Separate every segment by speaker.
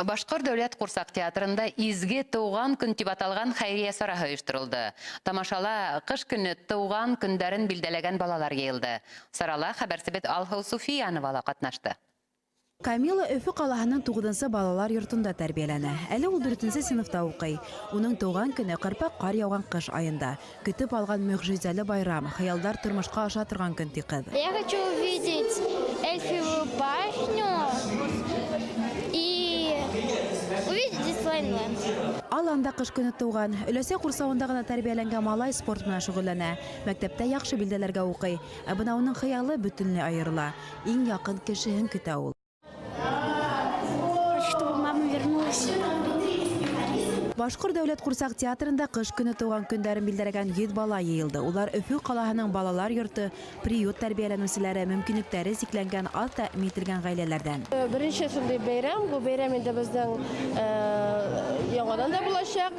Speaker 1: Башкор дәүләт курсак театрында изге туган көн дип аталган хәйрия сараһы оештырылды. Тамашала кыш көне туган көндәрен билдәләгән балалар йыелды. Сарала хәбәрсебет Алхау Суфиянова катнашты.
Speaker 2: Камила Өфі қалаһының 9-нчы балалар йортында тәрбияләнә. Әле ул 4-нче сыйныфта укый. Уның туган көне кырпак кар яуган кыш айында. Көтеп алган мөгъҗизәле байрам, хыялдар тормышка аша торган көн ди кыз.
Speaker 3: Я хочу увидеть Эльфовую башню и увидеть Диснейленд.
Speaker 2: Ал анда кыш көне туган, өләсә курсавында гына тәрбияләнгән малай спорт белән шөгыльләнә. Мәктәптә яхшы билдәләргә укый. Ә бына уның хыялы бөтенләй аерыла. Иң якын кешеһен көтә ул.
Speaker 3: Чтобы мама вернулась.
Speaker 2: Башкор дәүләт курсак театрында кыш көне туган көндәрен билдәләгән 100 бала йыелды. Улар Өфе калаһының балалар йорты, приют тәрбияләнүчеләре, мөмкинлекләре сикләнгән аз тәэмин ителгән гаиләләрдән.
Speaker 4: Беренче шундый бәйрәм, бу бәйрәм инде безнең яңадан да булачак.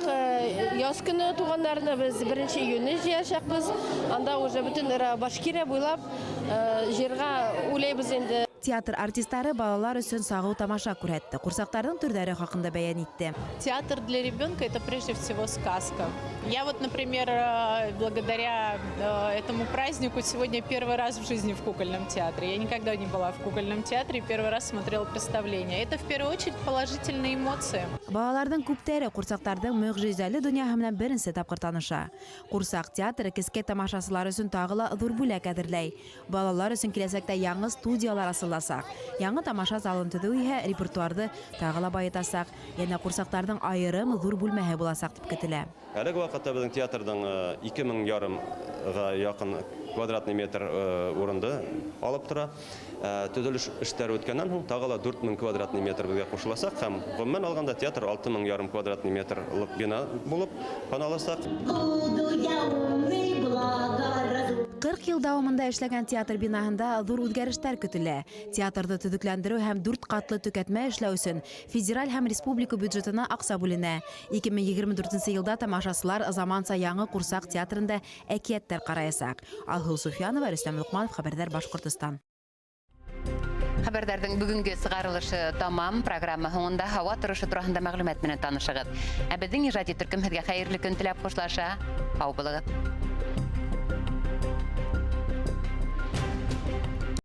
Speaker 4: Яз көне туганнарны без 1 июньне җыячакбыз. Анда уже бөтен Башкирия буйлап җиргә үләйбез инде.
Speaker 2: Театр артистлары балалар өчен сагу тамаша күрһәтте. Курсактарның төрләре хакында бәян итте.
Speaker 5: Театр для ребенка – это прежде всего сказка. Я вот, например, благодаря этому празднику сегодня первый раз в жизни в кукольном театре. Я никогда не была в кукольном театре, первый раз смотрела представление. Это в первую очередь положительные эмоции.
Speaker 2: Балаларның күптәре курсактарның мөгъҗизәле дөньяһы белән беренче тапкыр таныша. Курсак театры киске тамашачылар өчен тагыла зур бүләк әзерләй. Балалар өчен киләчәктә яңа студиялар асыласак. Яңа тамаша залын төзү иһә репертуарды тагыла байытасак. Яңа курсактарның айырым зур бүлмәһе буласак дип көтелә.
Speaker 6: Әлеге вакытта безнең театрның 2500-га якын квадратный метр урынды алып тора. Төзелеш эшләре үткәннән соң тагыла 4000 квадратный метр безгә кушыласак һәм гомумән алганда театр 6500 квадратный метрлык бина булып паналасак.
Speaker 2: 40 ел дәвамында эшләгән театр бинаһында зур үзгәрешләр көтелә. Театрды төзекләндерү һәм 4 катлы төкәтмә эшләү өчен федераль һәм республика бюджетына акча бүленә. 2024 елда тамашачылар заманча яңа курсак театрында әкияттәр караячак. Алхау Суфиянова, Рөстәм Лукманов, Хәбәрдар, Башкортстан.
Speaker 1: Хәбәрдарның бүгенге сыгарылышы тамам. Программа һоңында һава торышы турында мәгълүмат белән танышыгыз. Ә безнең иҗади төркем һезгә хәерле көн теләп хушлаша. Сау булыгыз.